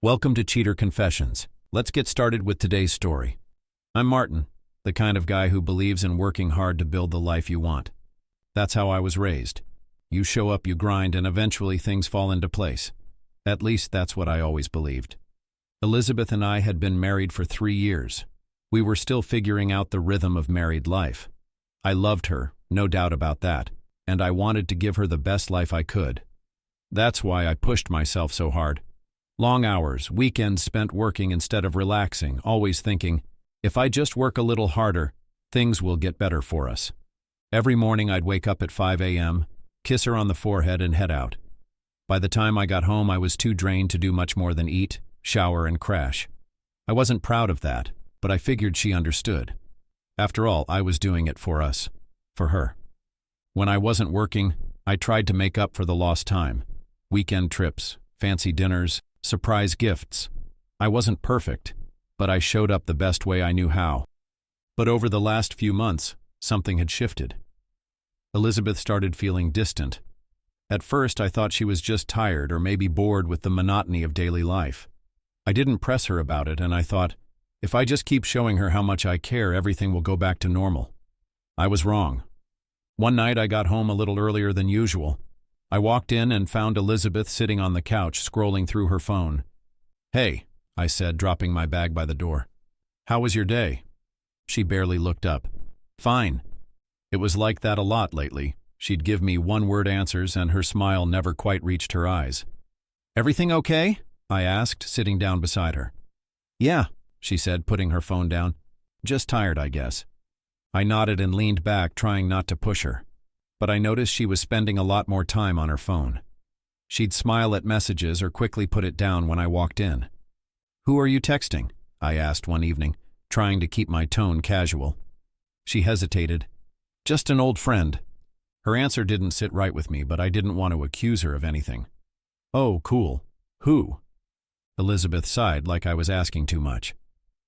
Welcome to Cheater Confessions. Let's get started with today's story. I'm Martin, the kind of guy who believes in working hard to build the life you want. That's how I was raised. You show up, you grind, and eventually things fall into place. At least that's what I always believed. Elizabeth and I had been married for 3 years. We were still figuring out the rhythm of married life. I loved her, no doubt about that, and I wanted to give her the best life I could. That's why I pushed myself so hard. Long hours, weekends spent working instead of relaxing, always thinking, if I just work a little harder, things will get better for us. Every morning I'd wake up at 5 a.m., kiss her on the forehead, and head out. By the time I got home, I was too drained to do much more than eat, shower, and crash. I wasn't proud of that, but I figured she understood. After all, I was doing it for us, for her. When I wasn't working, I tried to make up for the lost time. Weekend trips, fancy dinners, surprise gifts. I wasn't perfect, but I showed up the best way I knew how. But over the last few months, something had shifted. Elizabeth started feeling distant. At first, I thought she was just tired or maybe bored with the monotony of daily life. I didn't press her about it, and I thought, if I just keep showing her how much I care, everything will go back to normal. I was wrong. One night, I got home a little earlier than usual. I walked in and found Elizabeth sitting on the couch, scrolling through her phone. "Hey," I said, dropping my bag by the door. "How was your day?" She barely looked up. "Fine." It was like that a lot lately. She'd give me one-word answers, and her smile never quite reached her eyes. "Everything okay?" I asked, sitting down beside her. "Yeah," she said, putting her phone down. "Just tired, I guess." I nodded and leaned back, trying not to push her. But I noticed she was spending a lot more time on her phone. She'd smile at messages or quickly put it down when I walked in. "Who are you texting?" I asked one evening, trying to keep my tone casual. She hesitated. "Just an old friend." Her answer didn't sit right with me, but I didn't want to accuse her of anything. "Oh, cool. Who?" Elizabeth sighed like I was asking too much.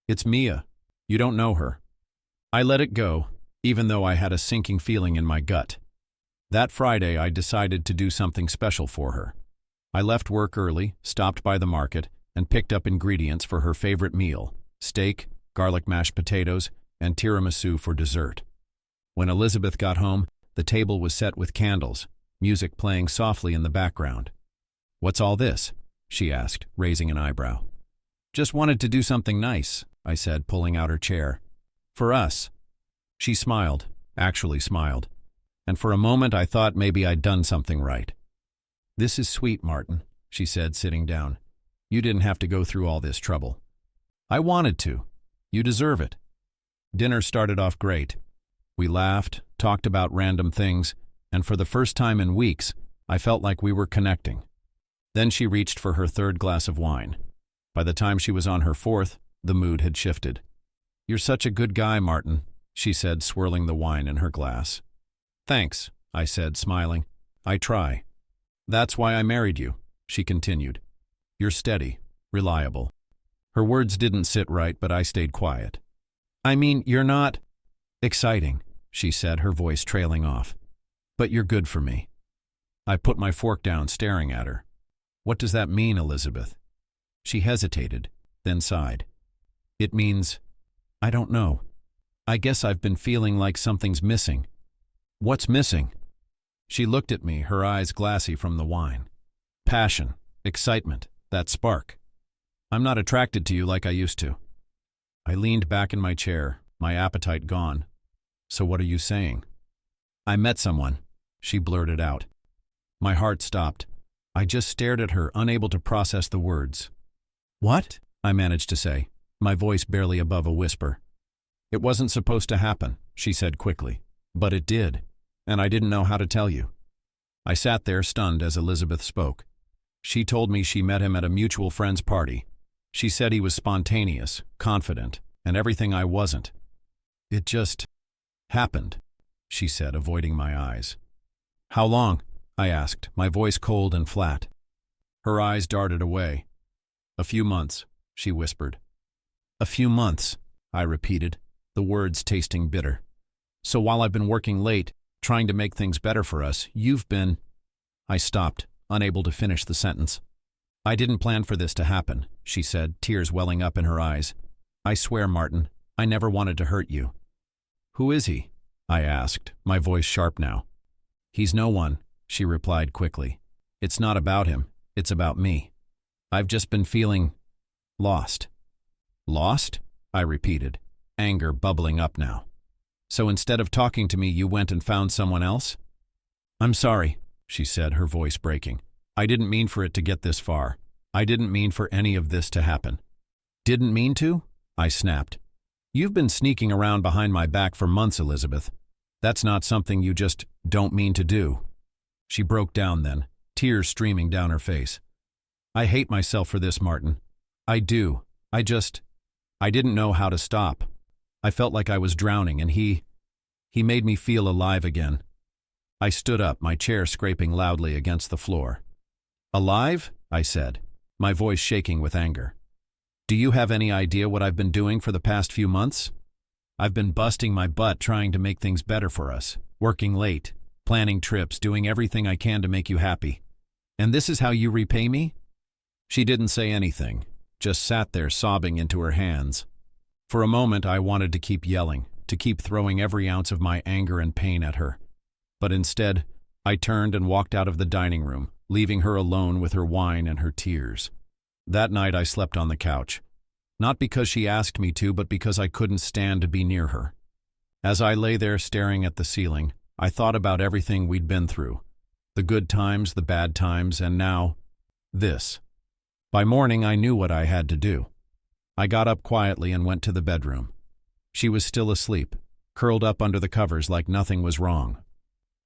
"It's Mia. You don't know her." I let it go, even though I had a sinking feeling in my gut. That Friday, I decided to do something special for her. I left work early, stopped by the market, and picked up ingredients for her favorite meal: steak, garlic mashed potatoes, and tiramisu for dessert. When Elizabeth got home, the table was set with candles, music playing softly in the background. "What's all this?" she asked, raising an eyebrow. "Just wanted to do something nice," I said, pulling out her chair. "For us." She smiled, actually smiled. And for a moment I thought maybe I'd done something right. "This is sweet, Martin," she said, sitting down. "You didn't have to go through all this trouble." "I wanted to. You deserve it." Dinner started off great. We laughed, talked about random things, and for the first time in weeks, I felt like we were connecting. Then she reached for her third glass of wine. By the time she was on her fourth, the mood had shifted. "You're such a good guy, Martin," she said, swirling the wine in her glass. "Thanks," I said, smiling. "I try." "That's why I married you," she continued. "You're steady, reliable." Her words didn't sit right, but I stayed quiet. "I mean, you're not exciting," she said, her voice trailing off. "But you're good for me." I put my fork down, staring at her. "What does that mean, Elizabeth?" She hesitated, then sighed. "It means, I don't know. I guess I've been feeling like something's missing." "What's missing?" She looked at me, her eyes glassy from the wine. "Passion, excitement, that spark. I'm not attracted to you like I used to." I leaned back in my chair, my appetite gone. "So what are you saying?" "I met someone," she blurted out. My heart stopped. I just stared at her, unable to process the words. "What?" I managed to say, my voice barely above a whisper. "It wasn't supposed to happen," she said quickly. "But it did, and I didn't know how to tell you." I sat there stunned as Elizabeth spoke. She told me she met him at a mutual friend's party. She said he was spontaneous, confident, and everything I wasn't. "It just happened," she said, avoiding my eyes. "How long?" I asked, my voice cold and flat. Her eyes darted away. "A few months," she whispered. "A few months," I repeated, the words tasting bitter. "So while I've been working late, trying to make things better for us, you've been—" I stopped, unable to finish the sentence. I didn't plan for this to happen, she said, tears welling up in her eyes. I swear, Martin, I never wanted to hurt you. Who is he? I asked, my voice sharp now. He's no one, she replied quickly. It's not about him, it's about me. I've just been feeling lost. Lost? I repeated, anger bubbling up now. So instead of talking to me, you went and found someone else? I'm sorry, she said, her voice breaking. I didn't mean for it to get this far. I didn't mean for any of this to happen. Didn't mean to? I snapped. You've been sneaking around behind my back for months, Elizabeth. That's not something you just don't mean to do. She broke down then, tears streaming down her face. I hate myself for this, Martin. I do. I didn't know how to stop. I felt like I was drowning, and he made me feel alive again. I stood up, my chair scraping loudly against the floor. Alive? I said, my voice shaking with anger. Do you have any idea what I've been doing for the past few months? I've been busting my butt trying to make things better for us, working late, planning trips, doing everything I can to make you happy. And this is how you repay me? She didn't say anything, just sat there sobbing into her hands. For a moment I wanted to keep yelling, to keep throwing every ounce of my anger and pain at her. But instead, I turned and walked out of the dining room, leaving her alone with her wine and her tears. That night I slept on the couch. Not because she asked me to, but because I couldn't stand to be near her. As I lay there staring at the ceiling, I thought about everything we'd been through. The good times, the bad times, and now, this. By morning I knew what I had to do. I got up quietly and went to the bedroom. She was still asleep, curled up under the covers like nothing was wrong.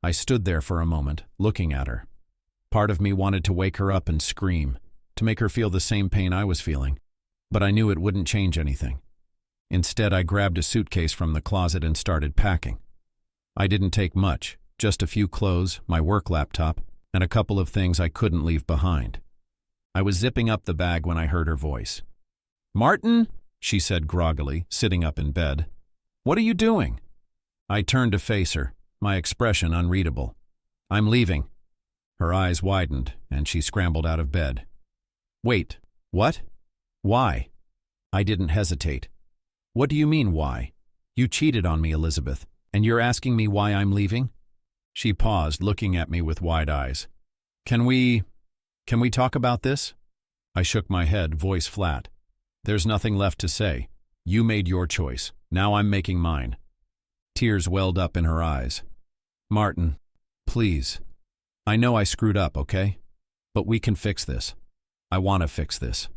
I stood there for a moment, looking at her. Part of me wanted to wake her up and scream, to make her feel the same pain I was feeling, but I knew it wouldn't change anything. Instead, I grabbed a suitcase from the closet and started packing. I didn't take much, just a few clothes, my work laptop, and a couple of things I couldn't leave behind. I was zipping up the bag when I heard her voice. Martin, she said groggily, sitting up in bed. What are you doing? I turned to face her, my expression unreadable. I'm leaving. Her eyes widened, and she scrambled out of bed. Wait, what? Why? I didn't hesitate. What do you mean, why? You cheated on me, Elizabeth, and you're asking me why I'm leaving? She paused, looking at me with wide eyes. Can we talk about this? I shook my head, voice flat. There's nothing left to say. You made your choice. Now I'm making mine. Tears welled up in her eyes. Martin, please. I know I screwed up, okay? But we can fix this. I want to fix this.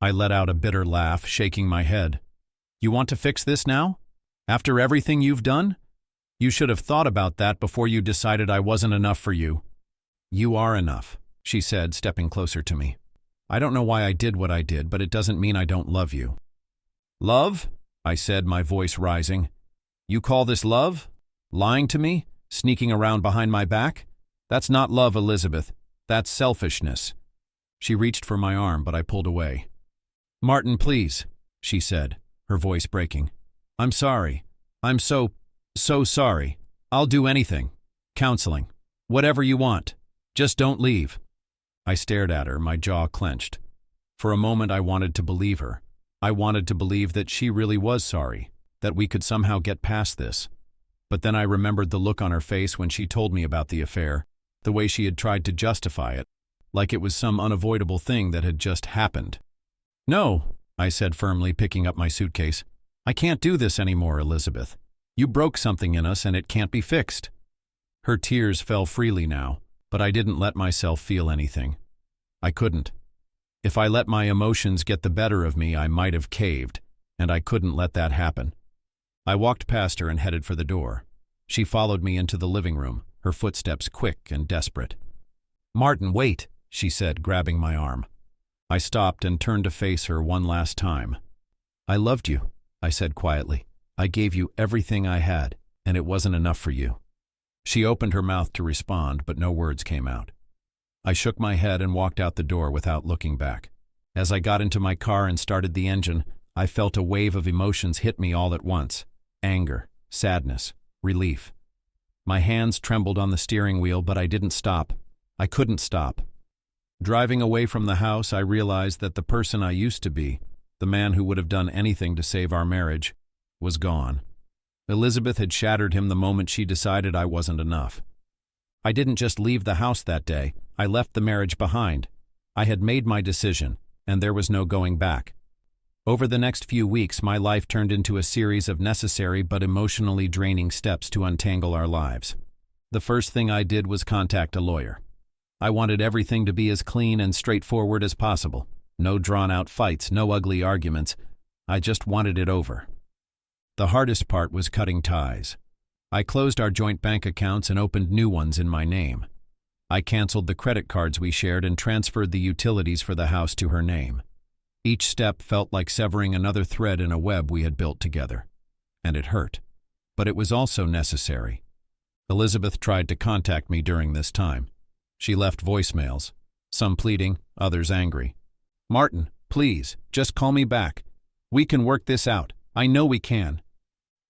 I let out a bitter laugh, shaking my head. You want to fix this now? After everything you've done? You should have thought about that before you decided I wasn't enough for you. You are enough, she said, stepping closer to me. I don't know why I did what I did, but it doesn't mean I don't love you. Love? I said, my voice rising. You call this love? Lying to me? Sneaking around behind my back? That's not love, Elizabeth. That's selfishness. She reached for my arm, but I pulled away. Martin, please, she said, her voice breaking. I'm sorry. I'm so sorry. I'll do anything. Counseling. Whatever you want. Just don't leave. I stared at her, my jaw clenched. For a moment I wanted to believe her. I wanted to believe that she really was sorry, that we could somehow get past this. But then I remembered the look on her face when she told me about the affair, the way she had tried to justify it, like it was some unavoidable thing that had just happened. No, I said firmly, picking up my suitcase. I can't do this anymore, Elizabeth. You broke something in us and it can't be fixed. Her tears fell freely now, but I didn't let myself feel anything. I couldn't. If I let my emotions get the better of me, I might have caved, and I couldn't let that happen. I walked past her and headed for the door. She followed me into the living room, her footsteps quick and desperate. Martin, wait, she said, grabbing my arm. I stopped and turned to face her one last time. I loved you, I said quietly. I gave you everything I had, and it wasn't enough for you. She opened her mouth to respond, but no words came out. I shook my head and walked out the door without looking back. As I got into my car and started the engine, I felt a wave of emotions hit me all at once. Anger, sadness, relief. My hands trembled on the steering wheel, but I didn't stop. I couldn't stop. Driving away from the house, I realized that the person I used to be, the man who would have done anything to save our marriage, was gone. Elizabeth had shattered him the moment she decided I wasn't enough. I didn't just leave the house that day, I left the marriage behind. I had made my decision, and there was no going back. Over the next few weeks, my life turned into a series of necessary but emotionally draining steps to untangle our lives. The first thing I did was contact a lawyer. I wanted everything to be as clean and straightforward as possible. No drawn-out fights, no ugly arguments. I just wanted it over. The hardest part was cutting ties. I closed our joint bank accounts and opened new ones in my name. I canceled the credit cards we shared and transferred the utilities for the house to her name. Each step felt like severing another thread in a web we had built together. And it hurt. But it was also necessary. Elizabeth tried to contact me during this time. She left voicemails, some pleading, others angry. "Martin, please, just call me back. We can work this out. I know we can.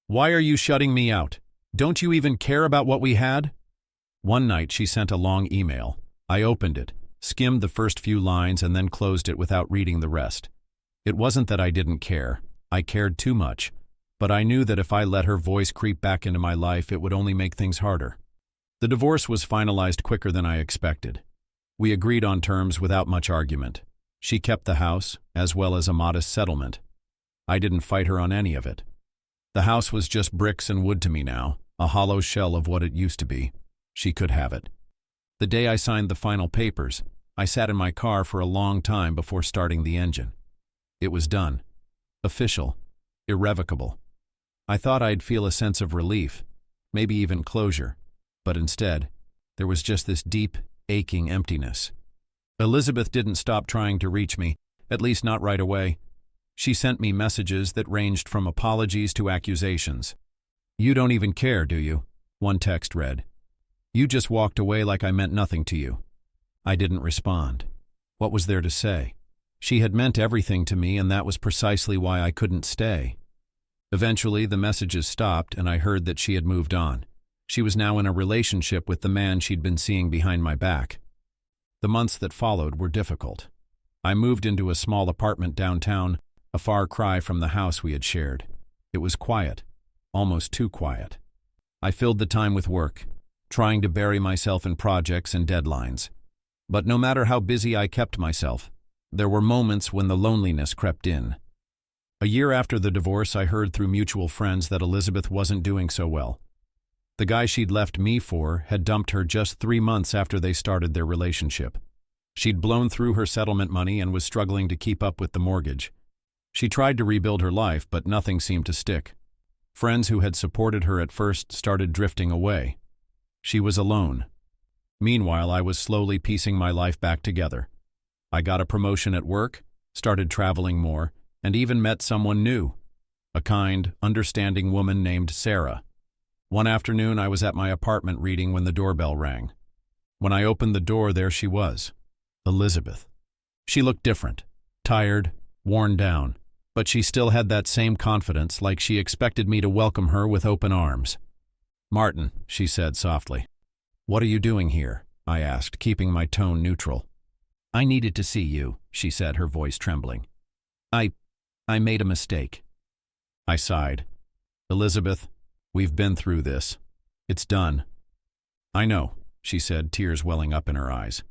Why are you shutting me out? Don't you even care about what we had?" One night she sent a long email. I opened it, skimmed the first few lines, and then closed it without reading the rest. It wasn't that I didn't care. I cared too much. But I knew that if I let her voice creep back into my life, it would only make things harder. The divorce was finalized quicker than I expected. We agreed on terms without much argument. She kept the house, as well as a modest settlement. I didn't fight her on any of it. The house was just bricks and wood to me now, a hollow shell of what it used to be. She could have it. The day I signed the final papers, I sat in my car for a long time before starting the engine. It was done. Official. Irrevocable. I thought I'd feel a sense of relief, maybe even closure. But instead, there was just this deep, aching emptiness. Elizabeth didn't stop trying to reach me, at least not right away. She sent me messages that ranged from apologies to accusations. "You don't even care, do you?" one text read. "You just walked away like I meant nothing to you." I didn't respond. What was there to say? She had meant everything to me, and that was precisely why I couldn't stay. Eventually, the messages stopped, and I heard that she had moved on. She was now in a relationship with the man she'd been seeing behind my back. The months that followed were difficult. I moved into a small apartment downtown, a far cry from the house we had shared. It was quiet, almost too quiet. I filled the time with work, trying to bury myself in projects and deadlines. But no matter how busy I kept myself, there were moments when the loneliness crept in. A year after the divorce, I heard through mutual friends that Elizabeth wasn't doing so well. The guy she'd left me for had dumped her just 3 months after they started their relationship. She'd blown through her settlement money and was struggling to keep up with the mortgage. She tried to rebuild her life, but nothing seemed to stick. Friends who had supported her at first started drifting away. She was alone. Meanwhile, I was slowly piecing my life back together. I got a promotion at work, started traveling more, and even met someone new. A kind, understanding woman named Sarah. One afternoon, I was at my apartment reading when the doorbell rang. When I opened the door, there she was, Elizabeth. She looked different, tired, worn down, but she still had that same confidence, like she expected me to welcome her with open arms. "Martin," she said softly. "What are you doing here?" I asked, keeping my tone neutral. "I needed to see you," she said, her voice trembling. I made a mistake." I sighed. "Elizabeth, we've been through this. It's done." "I know," she said, tears welling up in her eyes.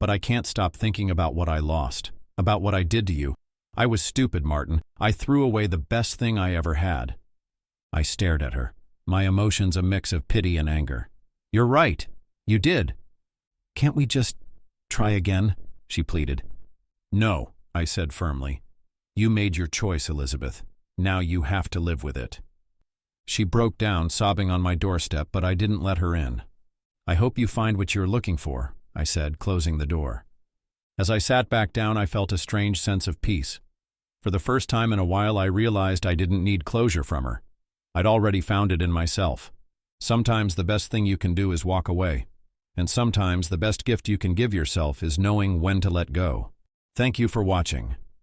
"But I can't stop thinking about what I lost, about what I did to you. I was stupid, Martin. I threw away the best thing I ever had." I stared at her, my emotions a mix of pity and anger. "You're right. You did. Can't we just try again?" she pleaded. "No," I said firmly. "You made your choice, Elizabeth. Now you have to live with it." She broke down, sobbing on my doorstep, but I didn't let her in. "I hope you find what you're looking for," I said, closing the door. As I sat back down, I felt a strange sense of peace. For the first time in a while, I realized I didn't need closure from her. I'd already found it in myself. Sometimes the best thing you can do is walk away. And sometimes the best gift you can give yourself is knowing when to let go. Thank you for watching.